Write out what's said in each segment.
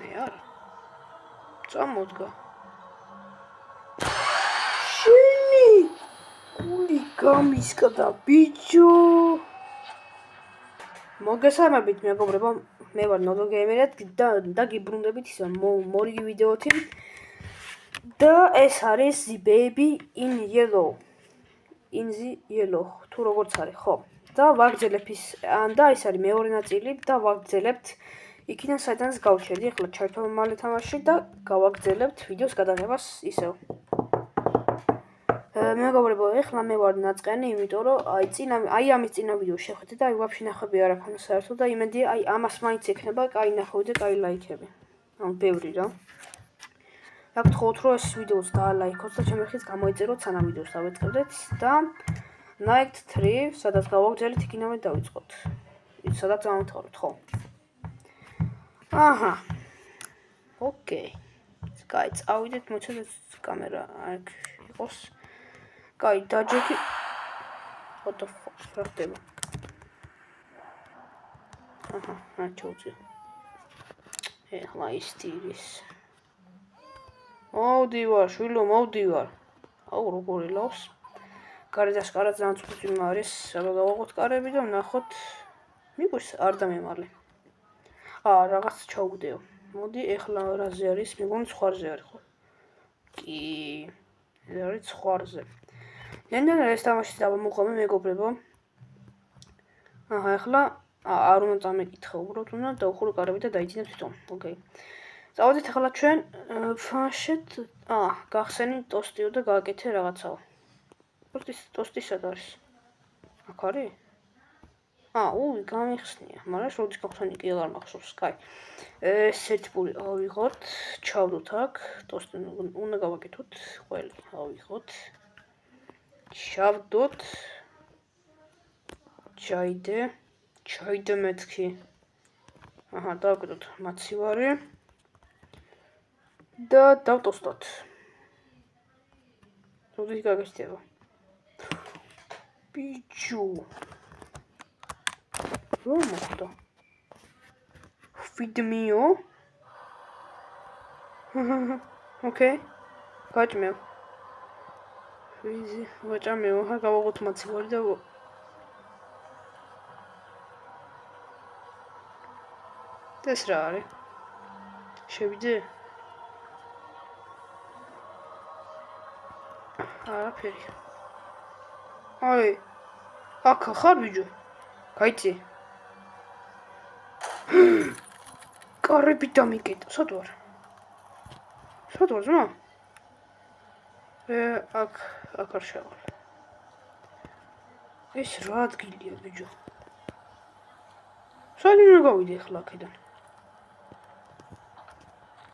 მე არა. წამოდგა. შენი გული გამისკდა ბიჭო. მოგესალმებით მეგობრებო, მე ვარ ნოდო გეიმერი და გიბრუნდებით ისე მორიგი ვიდეოთი და ეს არის The Baby in Yellow. In the Yellow, თუ როგორც არის, ხო. და ვაგრძელებ ის და ეს არის მეორე ნაწილი და ვაგრძელებთ იქიდან საიდანაც გავჩერდი, ახლა ჩართვა მალე თამაში და გავაგრძელებთ ვიდეოს გადაღებას ისევ. მეგობრებო, ახლა მე ვარ ნაწყენი, იმიტომ რომ აი ამის წინა ვიდეოს შეხვედრით და აი ვაფშე ნახები არ აქვს საერთოდ და იმედია აი ამას მაინც ექნება კაი ნახვები და კაი ლაიქები. ანუ ბევრი რა. გაგთხოვთ რომ ეს ვიდეოც დაალაიქოთ და ჩემი ხით გამოიწეროთ სანამ ვიდეოს დავეწყებდეთ და Night 3, სადაც გავაგრძელეთ იქინავე დავიწყოთ. ის სადაც დავამთავროთ, ხო? აჰა. ოკეი. კაი, წავიდეთ, მოცადეთ კამერა აქ იყოს. კაი, დაჯექი. What the fuck? რა ხდება? აჰა, რა ჩაუწია. ეხლა ის ტირის. მოვდივარ, შვილო, მოვდივარ. აუ, როგორ ელავს? გარედან კარად ძალიან წვიმ არის, აბა გავაღოთ კარები და ვნახოთ. მიგვირს არ დამემარლე. რაღაც ჩაუგდეო. მოდი, ეხლა რაზე არის? მეგონი ცხარზე არის, ხო? კი. ეს არის ცხარზე. ნენდან ეს თამაში დავამოყავე მეგობრებო. აჰა, ეხლა არ უნდა წამეკითხა, უბრალოდ უნდა დავხურო კარები და დაიძინებ თვითონ. ოკეი. წავედით ახლა ჩვენ ფანშეთ, გახსენი ტოსტიო და გააკეთე რაღაცაო. ტოსტი სად არის? აქ არის? გამიხსნია, მაგრამ როდის გახსენი კი აღარ მახსოვს. კაი. ეს ერთი პური ავიღოთ, ჩავდოთ აქ, ტოსტი უნდა გავაკეთოთ, ყველი ავიღოთ. ჩავდოთ. ჩაიდე მეთქი. აჰა, დავაკეთოთ მაცივარი. და დავტოსტოთ. როდის გაგეშტება? ბიჭო. რა მოხდა? ვიდმიო? ოკეი. გაჭმევ. ვაჭამევ, ახლა გავაღოთ მაცივარი და ეს რა არის? შევიდე? არაფერი. აი, აქ ხარ ბიჭო? გაიწი? კარები დამიკეტა, სად ვარ? სად ვარ, ძმა? აქ არ შევალ. ეს რა ადგილია ბიჭო? სად უნდა გავიდე ახლა აქედან?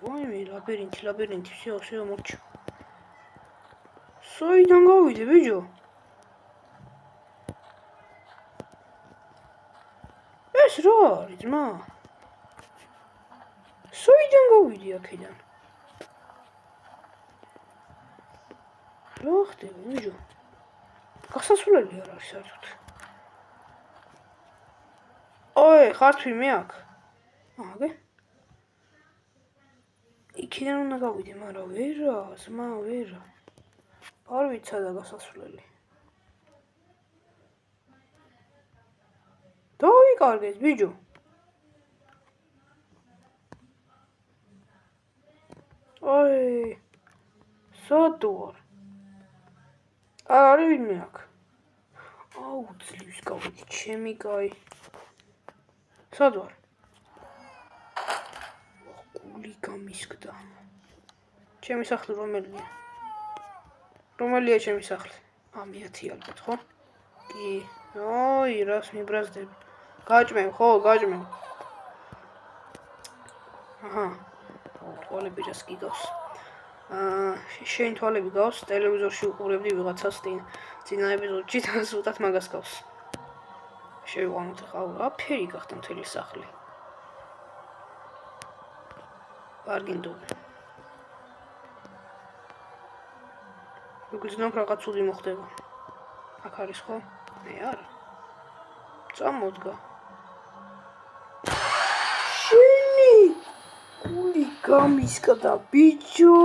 ვაიმე, ლაბირინთი, всё მორჩა. საიდან გავიდე ბიჭო? ეს რა არის, ძმა? საიდან გავიდე აქედან? რა ხდება ბიჭო? გასასვლელი არ არის საერთოდ. ოი, ხართვი მე აქ. აგე? იქიდან უნდა გავიდე, მაგრამ ვერა, ძმა, ვერა. არ ვიცადა გასასვლელი. დავიკარგეთ, ბიჭო. ოი, სად ვარ? არ არის ვინმე აქ. აუ, ძლივს გავიდი, ჩემი კაი. სად ვარ? გული გამისკდა. ჩემი სახლი რომელია? რომელია ჩემი სახლი? მეათი ალბათ, ხო? კი. ოი, რას მიბრაზდები? გაჭმევ, ხო, გაჭმევ. აჰა. თვალები რას გიგავს? შენ თვალები გავს, ტელევიზორში უყურებდი ვიღაცას წინა ეპიზოდში და ზუსტად მაგას გავს. შევიყვანოთ ახლა, რაფერი გახდა მთელი სახლი. ვარგინდობ. მოგეძნობ რაღაც ცუდი მოხდება. აქ არის ხო? მე არა. წამოდგა. შენი გული გამისკდა ბიჭო.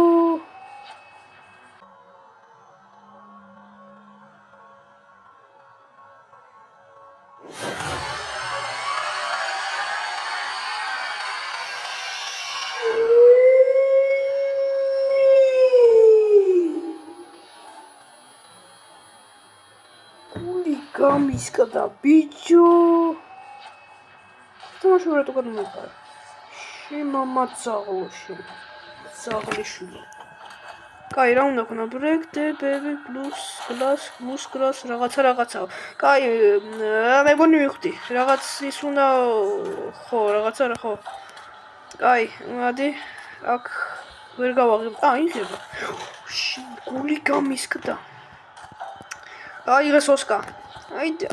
გული გამისკდა ბიჭო. თამაშურა თუ გადმოიყარა. შემამაცაღლოში. ზაღლიშვილი. კაი, რა უნდა ქნა? ბრეკ, დებები, ბლუს, გრას, რაღაცა. კაი, მე გონი მივხვდი. რაღაც ის უნდა ხო, რაღაცა რა ხო. კაი, მოდი. აქ ვერ გავაღებ. იღება. გული გამისკდა. აიღეს ოსკა.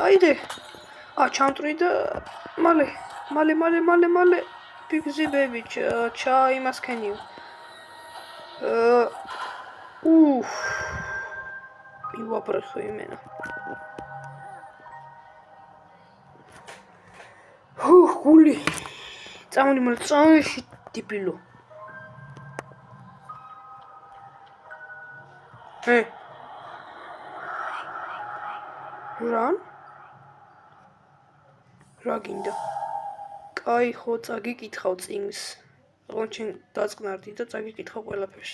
აიდე. ჩამტვრი და მალე. Bigzy baby, chai maskeniu. მივაბრეხო იმენა. გული. წამოდი მალე წამში დიპილო. რა გინდა? კაი, ხო, წაგიკითხავ წინს. ოჩენ დაწყნარდი და წაგიკითხავ ყველაფერს.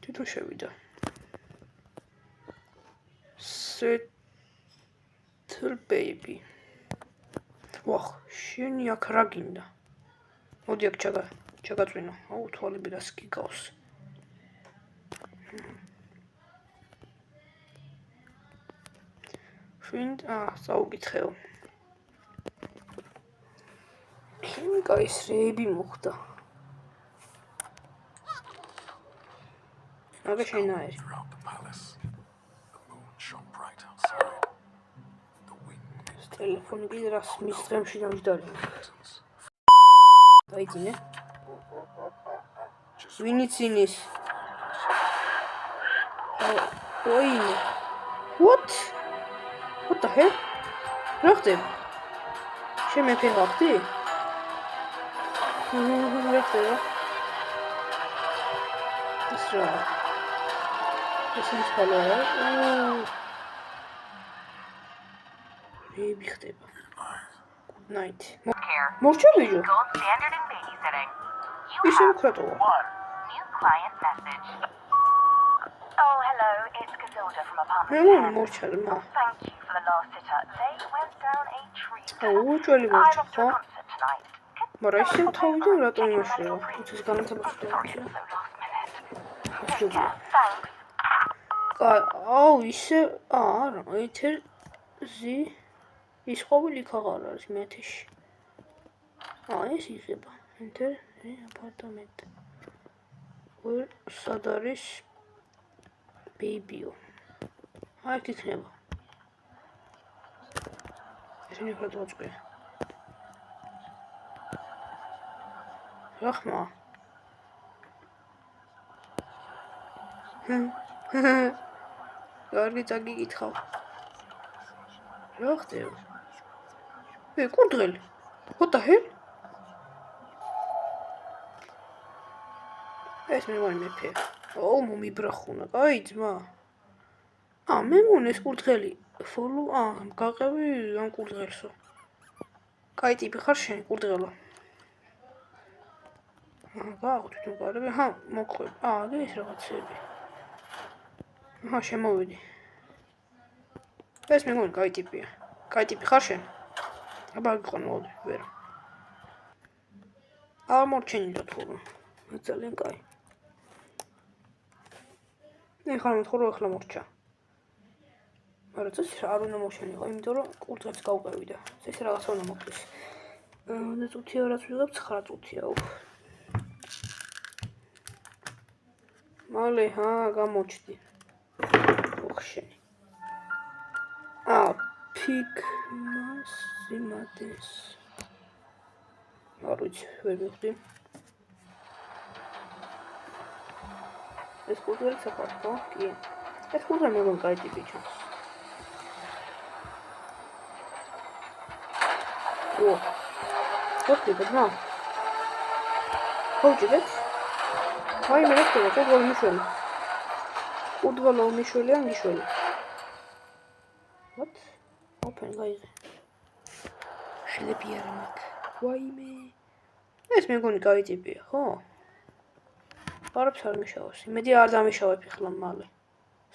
თვითონ შევიდა. Settle baby. ვახ, შენი აქ რა გინდა? მოდი აქ ჩაგაწვინო. აუ, თვალები რას გიგავს. წაუკითხეო. კაის რეები მოხდა. აგა შენაერი. ტელეფონი კიდე რას მის დღემში დამჯდარი. დაიძინე. ვინი ცინის? ოინე. What the hell? რა ხდება? შემეფე ხახდი? რა ხდება? ეს რა? ეს ის ხალხია? რეები ხდება. Good night. მორჩა ბიჭო. ისე ვქრატოა. Oh, hello, it's Casilda from Apartment 10. მორჩა მა. Thank you for the last sitter. They went down a tree. უჩველი I'm მორჩა, off to ხო? a concert tonight. მაგრამ ისე თავიდან რატომ იმაშლება? ის განათებას Sorry, ვდივარ. it was so last minute. Jubile. Thanks. ისე არა, ეთერზი ის ყოფილი ხაღარ არის მეთეში. ეს იღება. enter აპარტამენტ. ვერ სად არის ბეიბიო. აქ იქნება. ესენი ფოტოჭკე. რახმა. კარგი წაგიკითხავ. რა ხდება? კურდღელი. What the hell? ეს მე ვარ მეფე. მომიბრახუნა. კაი ძმა. მე მგონი ეს კურდღელი. ფოლო, გაყევი ამ კურდღელსო. კაი ტიპი ხარ შენ კურდღელო. გააღვდი თუ გარები. მოყვები. ეს რაღაცები. შემოვიდი. ეს მე მგონი კაი ტიპია. კაი ტიპი ხარ შენ? აბა გიყო მოდი, ვერ. მორჩენილი თქო. ძალიან კაი. ეხლა მოთხოვრო ახლა მორჩა. მაგრამ წეს არ უნდა მოშენიყო, იმიტომ რომ კურდღელს გავყევი და ეს რაღაცა უნდა მოხდეს. და წუთია რაც ვიღებ 9 წუთია. მალე გამოჩდი. ხშენი. ფიქ მას იმადეს. არ ვიცი, ვერ მივხვდი. ეს კურდღელი საფართო, კი. ეს კურდღელი მეგონი კაი ტიპი ჩანს. ხო ხდება ძმა? გავჭიდეთ. აი მე ხდება კუდვალო მიშველი. კუდვალო მიშველი ან გიშველი. What? Open guys. შეიძლება არა მაგ. ვაიმე. ეს მეგონი კაი ტიპია, ხო? არაფერს არ მიშავებს. იმედი არ დამიშავებ ახლა მალე.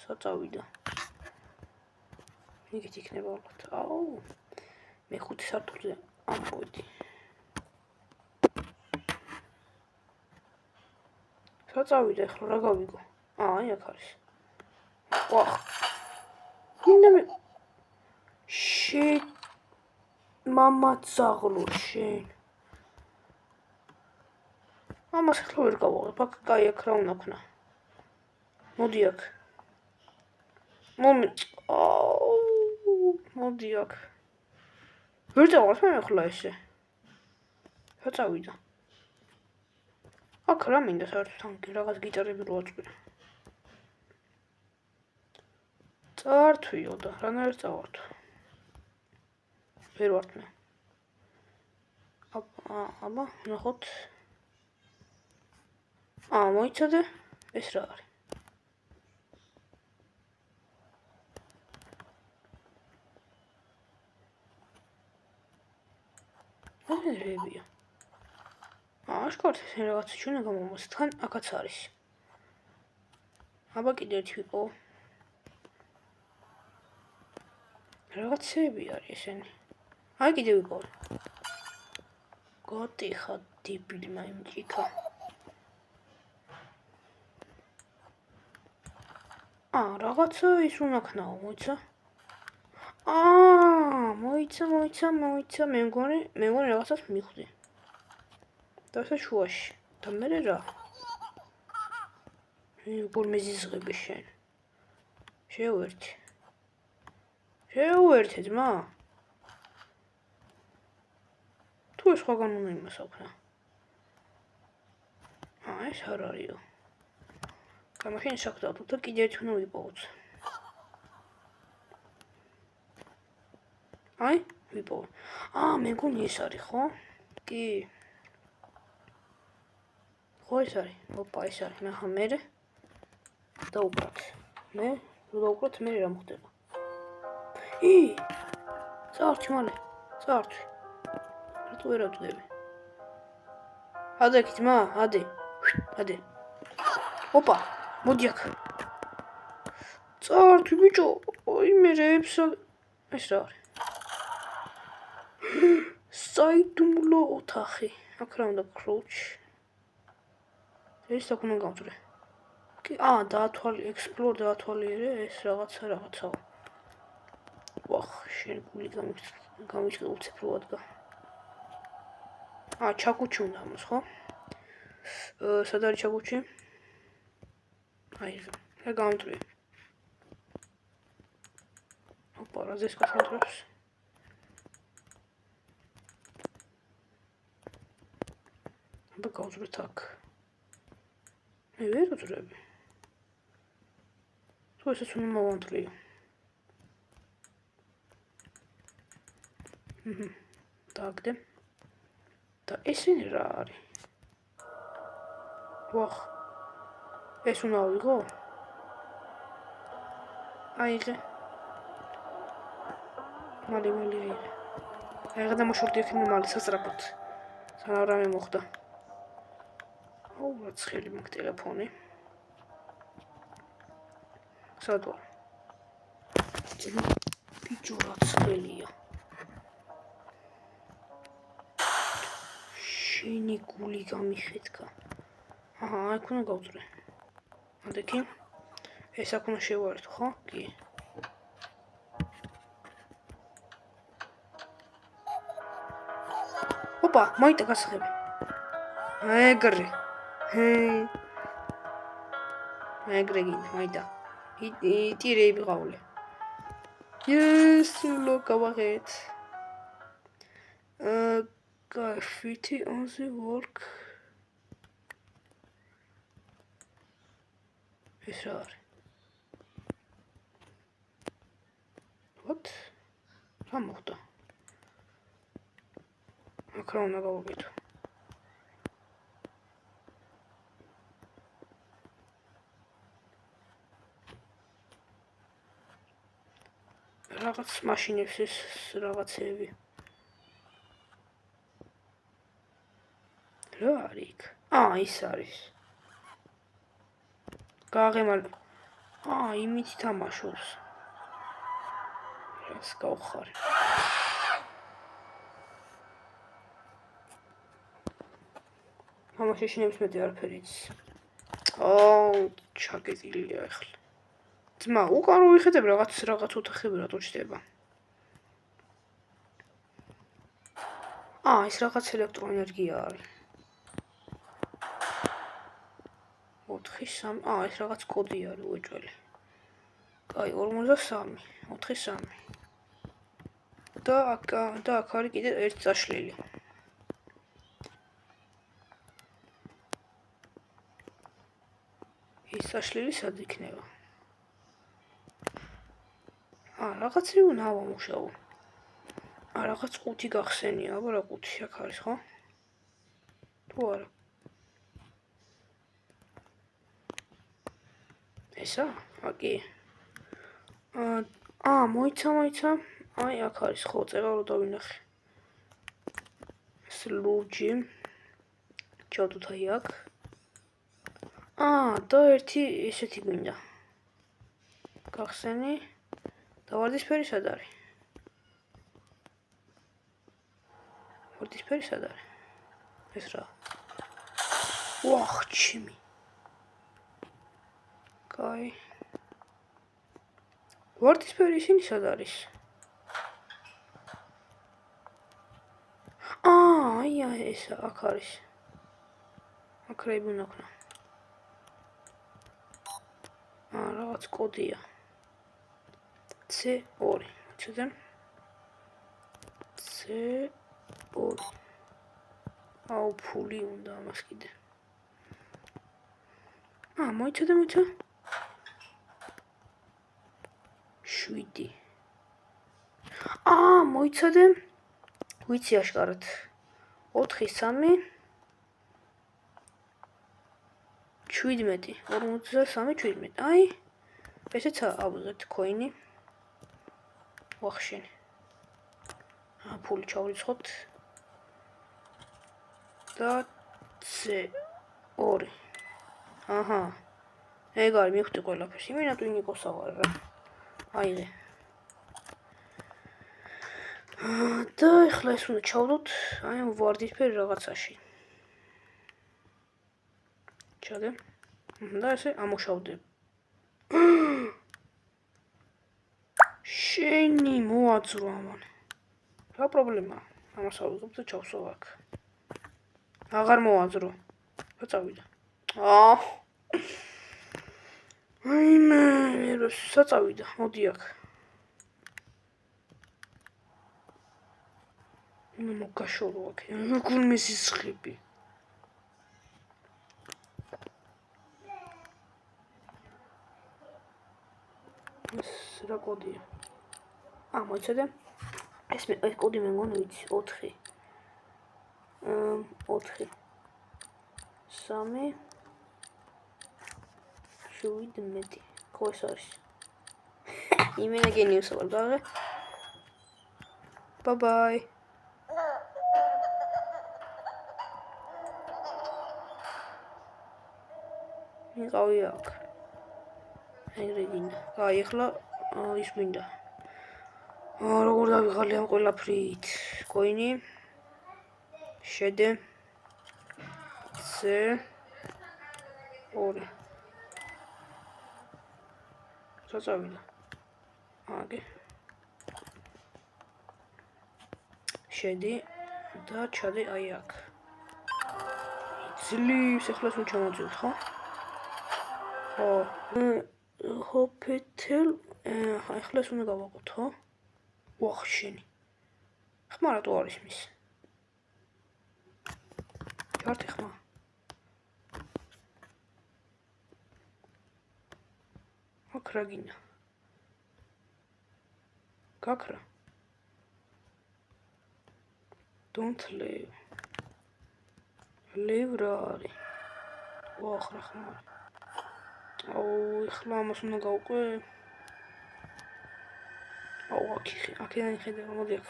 საწავიდა. მიგით იქნება ალბათ. აუ. მე 5 სართულზე ამბოდი. საწავიდა ახლა რა გავიგო? აი აქ არის. ვახ. მინდა მე მამაცაღლო შენ. ამას ახლა ვერ გავაღებ. აქ კაი აქ რა უნდა ქნა. მოდი აქ. მოდი აქ. ვერ წავართ მე ახლა ესე. რა წავიდა? აქ რა მინდა საერთოდ თანკი რაღაც გიტარები რო აწვირა. წავართვიო და რანაირ წავართო. ვერ ვართ მე. აბა, ნახოთ. მოიცადე? ეს რა არის? რებია. აშკარად ეს რაღაც ჩვენა გამომოს თან აქაც არის. აბა კიდე ერთი ვიყო. რაღაცები არის ესენი. აი კიდე ვიყო. გოტიხა დებილი მაიმჭიქა. რაღაცა ის უნდა ქნაო, მოიცა? მოიცა, მე მგონი რაღაცას მიხვდი. და ესე შუაში. და მე რა? როგორ მეზიზღები შენ? შეუერთე ძმა? თუ ეს სხვაგან უნდა იმას აქვნა. ეს არ არისო. გამახენ შევხვდათ და კიდე ერთი უნდა ვიპოვოთ. აი, ვიპოვე. მე მგონი ეს არის, ხო? კი. ხო ეს არის. ოპა, ეს არის. ნახა მე დაუბრათ. მე დაუბრათ მე რა მოხდება? წავარჩი მალე. წავარჩი. რატო ვერ ავწდები? ადე ძმა, ადე. ოპა, მოდი აქ. წავარჩი ბიჭო. ой მე რეებსა ეს რა არის? საიდუმლო ოთახი. აქ რა უნდა კროუჩ. ეს აქ უნდა გავწრე. კი, explore დაათვალიერე ეს რაღაცაო. ვახ, შენ გული გამიჩნდა უცებრად გა. ჩაკუჩი უნდა ამას, ხო? სად არის ჩაკუჩი? აი, რა გამწრე. ოპა, რა ზეს გასამტრებს. აბა გავწრეთ აქ. მე ვერ ვწრები. თუ ესეც უნდა მოვამტლიო. დააგდე. და ესენი რა არის? ვახ. ეს უნდა ავიღო? აიღე. მალე აიღე. აიღე და მოშორდი იქნება მალე სასწრაფოდ. სანამ რამე მოხდა. რა ცხელი მაგ ტელეფონი. სადო. ბიჭო რა ცხელია. შენი გული გამიხეთქა. აქ უნდა გავწრე. ადექი. ეს აქ უნდა შევაერთო, ხო? კი. ოპა, მაიტა გასაღები. ეგრე. ეგრე გინდა, მაიტა. ტირეები ყავლე. Yes, look away. Graffiti on the work. ეს რა არის? What? რა მოხდა? აქ რა უნდა გავაკეთო? რაღაც მაშინებს ეს რაღაცეები. რა არის იქ? ის არის. გააღემარ. იმით თამაშობს. რას გავხარე? მამაში შინებს მეტი არაფერი იცის. ჩაგეწილია ახლა. ძმა, უკან რო ვიხედებ რაღაც ოთახები რატო ჩდება? ეს რაღაც ელექტროენერგია არის. 4-3. ეს რაღაც კოდი არის უეჭველი. კაი, 43, 4-3. და აქ არის კიდე ერთი წაშლილი. ეს წაშლილი სად იქნება? რაღაცი უნდა ავამუშავო. რაღაც 5 გახსენია, აბა რა 5 აქ არის, ხო? თუ არა? ესა? კი. მოიცა. აქ არის, ხო, წერა რო დავინახე. ეს ლურჯი. ჩავდოთ აქ. და ერთი ესეთი გვინდა. გახსენი. და ვარდისფერი სად არის? ვარდისფერი სად არის? ეს რა? ჩიმი. კაი. ვარდისფერი ისინი სად არის? ეს აქ არის. აქ რები უნდა ქნა. რაღაც კოდია. C2. ჩადე. C2. ფული უნდა ამას კიდე. მოიცადე. 7. მოიცადე. ვიცი აშკარად. 4-3. 17. 43-17. ესეც ავიღეთ კოინი. ვახშენი. ფული ჩავრიცხოთ. და C2. ეგ არის მივხვდი ყველაფერს. იმენა თუ ნიკოსა ვარ რა. აიღე. და ეხლა ეს უნდა ჩავდოთ ვარდისფერ რაღაცაში. ჩადე. და ესე ამოშავდებ. შენი მოაძრო ამან. რა პრობლემაა? ამას ავიღებ და ჩავსვავ აქ. აღარ მოაძრო. რა წავიდა? საწავიდა. მოდი აქ. მოგაშორო აქ. როგორ მესისხები. ეს რა კოდია? მოიცადე. ეს კოდი მე მგონი ვიცი. 4. 4. 3. 17. ხო ეს არის. იმენა გენიოსა ვარ, გააღე. ბაი. მიყავი აქ. ეგრე გინდა. ეხლა ის გვინდა. როგორ დავიღალე ამ ყველაფრით? კოინი. შედე. C2. რა წავიდა? აგე. შედი და ჩადე აქ. ძლივს ეხლა სულ ჩამოძევთ, ხო? ჰოპეთელ ეხლა ეს უნდა გავაყოთ, ხო? შენი. ხმა რატო არის მის? ჩარტი ხმა. აქ რა გინდა? გაქრა. Don't leave. Leave რა არის? რა ხმა. ეხლა ამას უნდა გავყვე. აუ, აქედან იხედა, მოდი აქ.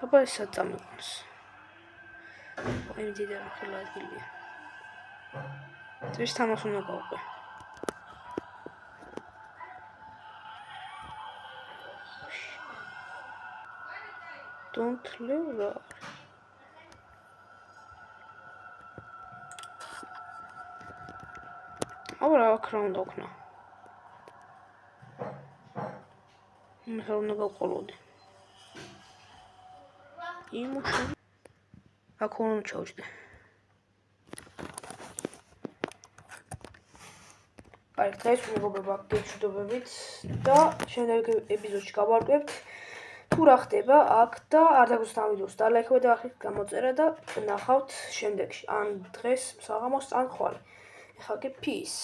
აბა ეს საწამებულს. აი მდიდარ ახლა ადგილია. ეს თამას უნდა გავყვე. Don't live there. Აბა აქ რა უნდა ვქნა? მე ხარ უნდა გავყოლოდი. იმუშავე. აქ უნდა ჩავჭდე. აი, დღეს მეგობრებო, გეჩვდობებით და შემდეგ ეპიზოდში გავარკვევთ თუ რა ხდება აქ და არ დაგუსტავთ ამ ვიდეოს და ლაიქებად და ახლა გამოწერა და ნახავთ შემდეგში. ან დღეს საღამოს ან ხვალ. ეხლა კი peace.